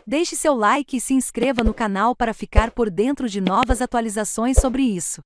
Deixe seu like e se inscreva no canal para ficar por dentro de novas atualizações sobre isso.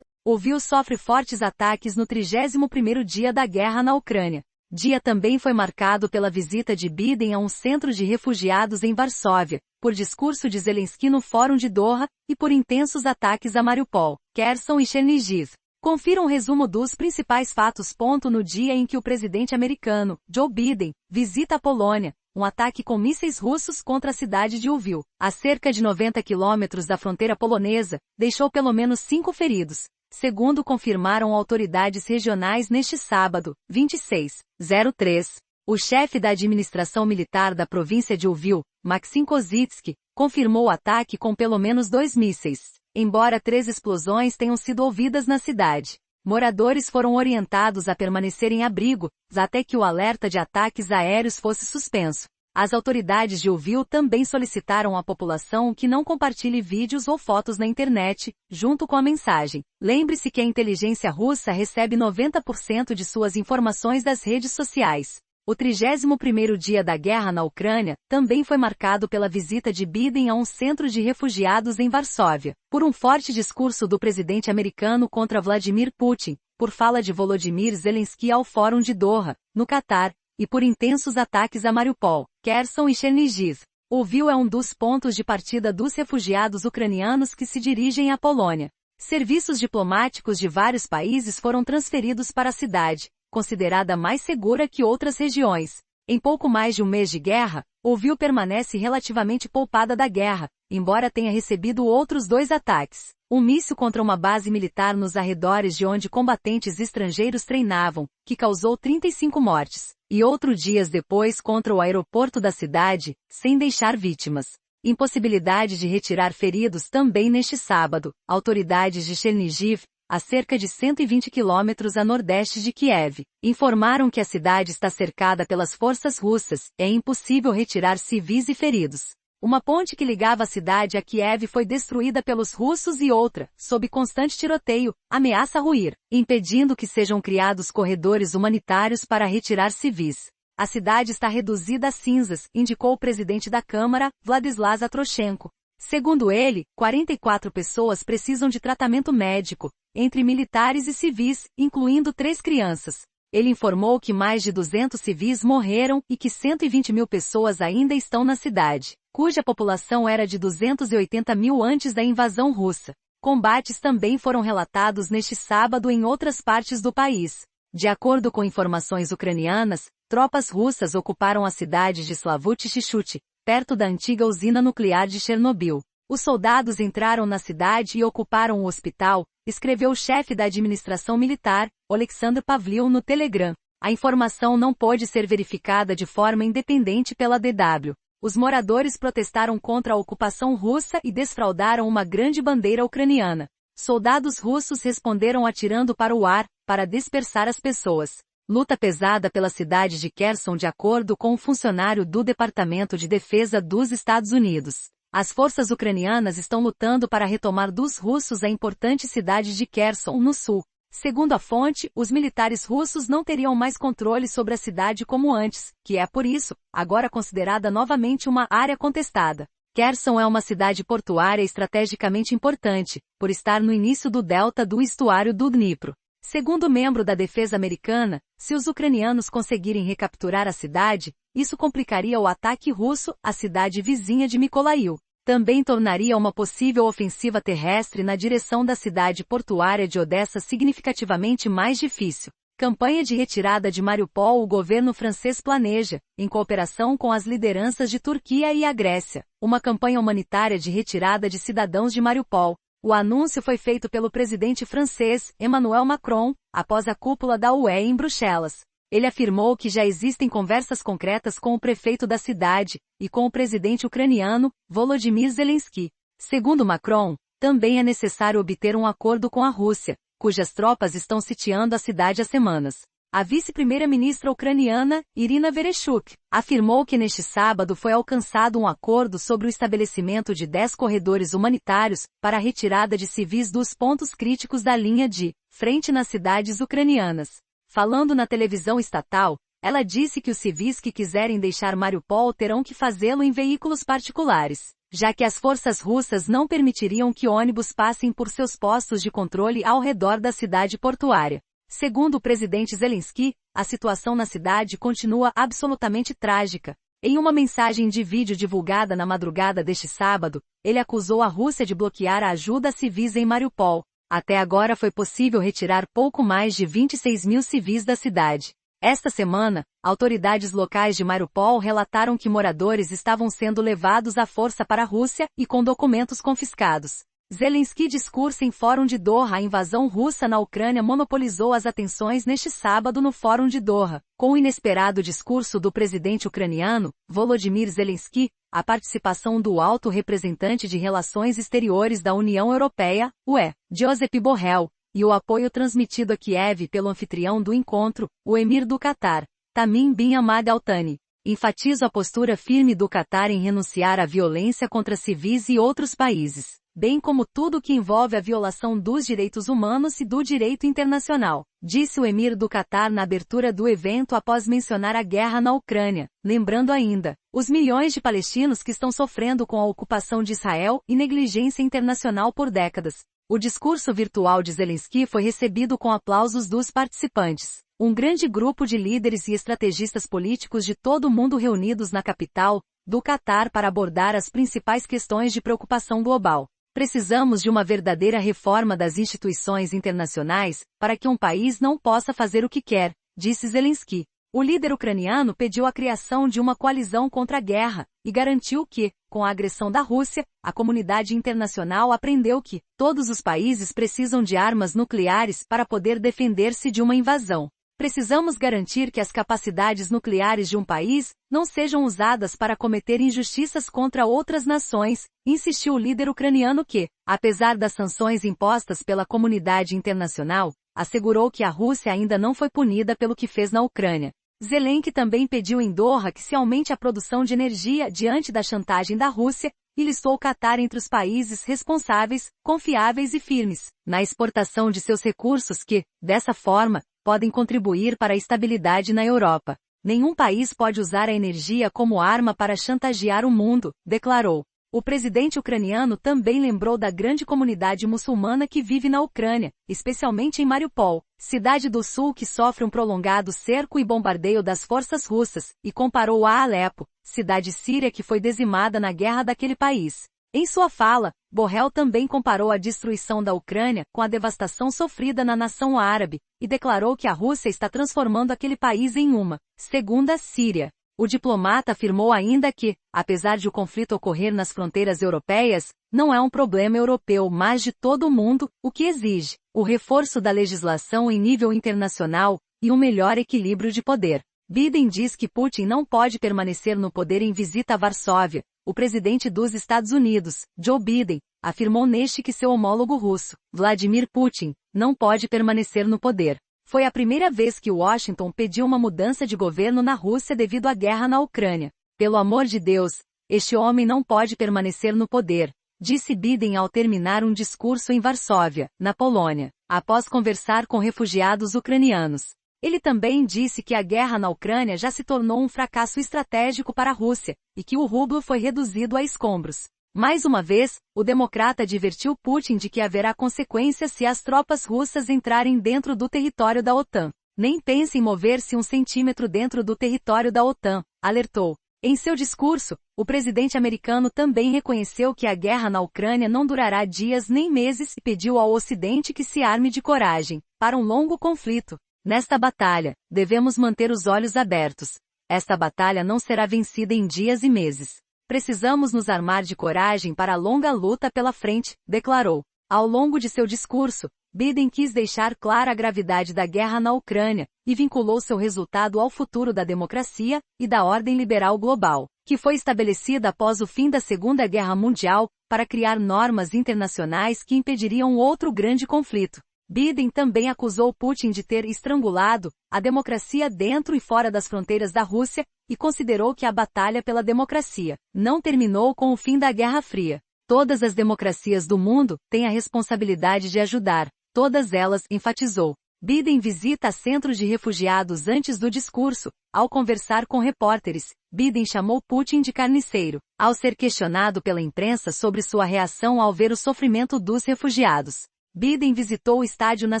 O Lviv sofre fortes ataques no 31º dia da guerra na Ucrânia. Dia também foi marcado pela visita de Biden a um centro de refugiados em Varsóvia, por discurso de Zelensky no Fórum de Doha, e por intensos ataques a Mariupol, Kherson e Chernihiv. Confira um resumo dos principais fatos. No dia em que o presidente americano, Joe Biden, visita a Polônia, um ataque com mísseis russos contra a cidade de Lviv, a cerca de 90 quilômetros da fronteira polonesa, deixou pelo menos 5 feridos, segundo confirmaram autoridades regionais neste sábado, 26/03. O chefe da administração militar da província de Lviv, Maksim Kozytsky, confirmou o ataque com pelo menos 2 mísseis, embora 3 explosões tenham sido ouvidas na cidade. Moradores foram orientados a permanecer em abrigo, até que o alerta de ataques aéreos fosse suspenso. As autoridades de Lviv também solicitaram à população que não compartilhe vídeos ou fotos na internet, junto com a mensagem: lembre-se que a inteligência russa recebe 90% de suas informações das redes sociais. O 31º dia da guerra na Ucrânia também foi marcado pela visita de Biden a um centro de refugiados em Varsóvia, por um forte discurso do presidente americano contra Vladimir Putin, por fala de Volodymyr Zelensky ao Fórum de Doha, no Catar, e por intensos ataques a Mariupol, Kherson e Chernihiv. Lviv é um dos pontos de partida dos refugiados ucranianos que se dirigem à Polônia. Serviços diplomáticos de vários países foram transferidos para a cidade, considerada mais segura que outras regiões. Em pouco mais de um mês de guerra, Lviv permanece relativamente poupada da guerra, embora tenha recebido outros 2 ataques. Um míssil contra uma base militar nos arredores de onde combatentes estrangeiros treinavam, que causou 35 mortes, e outro dias depois contra o aeroporto da cidade, sem deixar vítimas. Impossibilidade de retirar feridos também neste sábado. Autoridades de Chernihiv, a cerca de 120 quilômetros a nordeste de Kiev, informaram que a cidade está cercada pelas forças russas, é impossível retirar civis e feridos. Uma ponte que ligava a cidade a Kiev foi destruída pelos russos e outra, sob constante tiroteio, ameaça ruir, impedindo que sejam criados corredores humanitários para retirar civis. A cidade está reduzida a cinzas, indicou o presidente da Câmara, Vladislas Atroshenko. Segundo ele, 44 pessoas precisam de tratamento médico, entre militares e civis, incluindo 3 crianças. Ele informou que mais de 200 civis morreram e que 120 mil pessoas ainda estão na cidade, cuja população era de 280 mil antes da invasão russa. Combates também foram relatados neste sábado em outras partes do país. De acordo com informações ucranianas, tropas russas ocuparam a cidade de Slavutchi-Shchuti, perto da antiga usina nuclear de Chernobyl. Os soldados entraram na cidade e ocuparam o hospital, escreveu o chefe da administração militar, Oleksandr Pavliov, no Telegram. A informação não pôde ser verificada de forma independente pela DW. Os moradores protestaram contra a ocupação russa e desfraldaram uma grande bandeira ucraniana. Soldados russos responderam atirando para o ar, para dispersar as pessoas. Luta pesada pela cidade de Kherson. De acordo com um funcionário do Departamento de Defesa dos Estados Unidos, as forças ucranianas estão lutando para retomar dos russos a importante cidade de Kherson, no sul. Segundo a fonte, os militares russos não teriam mais controle sobre a cidade como antes, que é, por isso, agora considerada novamente uma área contestada. Kherson é uma cidade portuária estrategicamente importante, por estar no início do delta do estuário do Dnipro. Segundo membro da defesa americana, se os ucranianos conseguirem recapturar a cidade, isso complicaria o ataque russo à cidade vizinha de Mykolaiv. Também tornaria uma possível ofensiva terrestre na direção da cidade portuária de Odessa significativamente mais difícil. Campanha de retirada de Mariupol. O governo francês planeja, em cooperação com as lideranças de Turquia e a Grécia, uma campanha humanitária de retirada de cidadãos de Mariupol. O anúncio foi feito pelo presidente francês, Emmanuel Macron, após a cúpula da UE em Bruxelas. Ele afirmou que já existem conversas concretas com o prefeito da cidade e com o presidente ucraniano, Volodymyr Zelensky. Segundo Macron, também é necessário obter um acordo com a Rússia, cujas tropas estão sitiando a cidade há semanas. A vice-primeira-ministra ucraniana, Irina Vereshchuk, afirmou que neste sábado foi alcançado um acordo sobre o estabelecimento de 10 corredores humanitários para a retirada de civis dos pontos críticos da linha de frente nas cidades ucranianas. Falando na televisão estatal, Ela disse que os civis que quiserem deixar Mariupol terão que fazê-lo em veículos particulares, já que as forças russas não permitiriam que ônibus passem por seus postos de controle ao redor da cidade portuária. Segundo o presidente Zelensky, a situação na cidade continua absolutamente trágica. Em uma mensagem de vídeo divulgada na madrugada deste sábado, ele acusou a Rússia de bloquear a ajuda a civis em Mariupol. Até agora foi possível retirar pouco mais de 26 mil civis da cidade. Esta semana, autoridades locais de Mariupol relataram que moradores estavam sendo levados à força para a Rússia e com documentos confiscados. Zelensky discursa em Fórum de Doha. A invasão russa na Ucrânia monopolizou as atenções neste sábado no Fórum de Doha. Com o inesperado discurso do presidente ucraniano, Volodymyr Zelensky, a participação do alto representante de Relações Exteriores da União Europeia, UE, Josep Borrell, e o apoio transmitido a Kiev pelo anfitrião do encontro, o emir do Catar, Tamim bin Hamad Al Thani. Enfatizo a postura firme do Catar em renunciar à violência contra civis e outros países, bem como tudo que envolve a violação dos direitos humanos e do direito internacional, disse o emir do Catar na abertura do evento após mencionar a guerra na Ucrânia, lembrando ainda os milhões de palestinos que estão sofrendo com a ocupação de Israel e negligência internacional por décadas. O discurso virtual de Zelensky foi recebido com aplausos dos participantes. Um grande grupo de líderes e estrategistas políticos de todo o mundo reunidos na capital do Catar para abordar as principais questões de preocupação global. Precisamos de uma verdadeira reforma das instituições internacionais para que um país não possa fazer o que quer, disse Zelensky. O líder ucraniano pediu a criação de uma coalizão contra a guerra e garantiu que, com a agressão da Rússia, a comunidade internacional aprendeu que todos os países precisam de armas nucleares para poder defender-se de uma invasão. Precisamos garantir que as capacidades nucleares de um país não sejam usadas para cometer injustiças contra outras nações, insistiu o líder ucraniano que, apesar das sanções impostas pela comunidade internacional, assegurou que a Rússia ainda não foi punida pelo que fez na Ucrânia. Zelensky também pediu em Doha que se aumente a produção de energia diante da chantagem da Rússia e listou o Catar entre os países responsáveis, confiáveis e firmes na exportação de seus recursos que, dessa forma, podem contribuir para a estabilidade na Europa. Nenhum país pode usar a energia como arma para chantagear o mundo, declarou. O presidente ucraniano também lembrou da grande comunidade muçulmana que vive na Ucrânia, especialmente em Mariupol, cidade do sul que sofre um prolongado cerco e bombardeio das forças russas, e comparou a Alepo, cidade síria que foi dizimada na guerra daquele país. Em sua fala, Borrell também comparou a destruição da Ucrânia com a devastação sofrida na nação árabe, e declarou que a Rússia está transformando aquele país em uma segunda Síria. O diplomata afirmou ainda que, apesar de o conflito ocorrer nas fronteiras europeias, não é um problema europeu mas de todo o mundo, o que exige o reforço da legislação em nível internacional e um melhor equilíbrio de poder. Biden diz que Putin não pode permanecer no poder em visita a Varsóvia. O presidente dos Estados Unidos, Joe Biden, afirmou neste que seu homólogo russo, Vladimir Putin, não pode permanecer no poder. Foi a primeira vez que Washington pediu uma mudança de governo na Rússia devido à guerra na Ucrânia. Pelo amor de Deus, este homem não pode permanecer no poder, disse Biden ao terminar um discurso em Varsóvia, na Polônia, após conversar com refugiados ucranianos. Ele também disse que a guerra na Ucrânia já se tornou um fracasso estratégico para a Rússia, e que o rublo foi reduzido a escombros. Mais uma vez, o democrata advertiu Putin de que haverá consequências se as tropas russas entrarem dentro do território da OTAN. Nem pense em mover-se um centímetro dentro do território da OTAN, alertou. Em seu discurso, o presidente americano também reconheceu que a guerra na Ucrânia não durará dias nem meses e pediu ao Ocidente que se arme de coragem para um longo conflito. Nesta batalha, devemos manter os olhos abertos. Esta batalha não será vencida em dias e meses. Precisamos nos armar de coragem para a longa luta pela frente, declarou. Ao longo de seu discurso, Biden quis deixar clara a gravidade da guerra na Ucrânia e vinculou seu resultado ao futuro da democracia e da ordem liberal global, que foi estabelecida após o fim da Segunda Guerra Mundial para criar normas internacionais que impediriam outro grande conflito. Biden também acusou Putin de ter estrangulado a democracia dentro e fora das fronteiras da Rússia e considerou que a batalha pela democracia não terminou com o fim da Guerra Fria. Todas as democracias do mundo têm a responsabilidade de ajudar, todas elas, enfatizou. Biden visita centro de refugiados antes do discurso. Ao conversar com repórteres, Biden chamou Putin de carniceiro, ao ser questionado pela imprensa sobre sua reação ao ver o sofrimento dos refugiados. Biden visitou o Estádio Nacional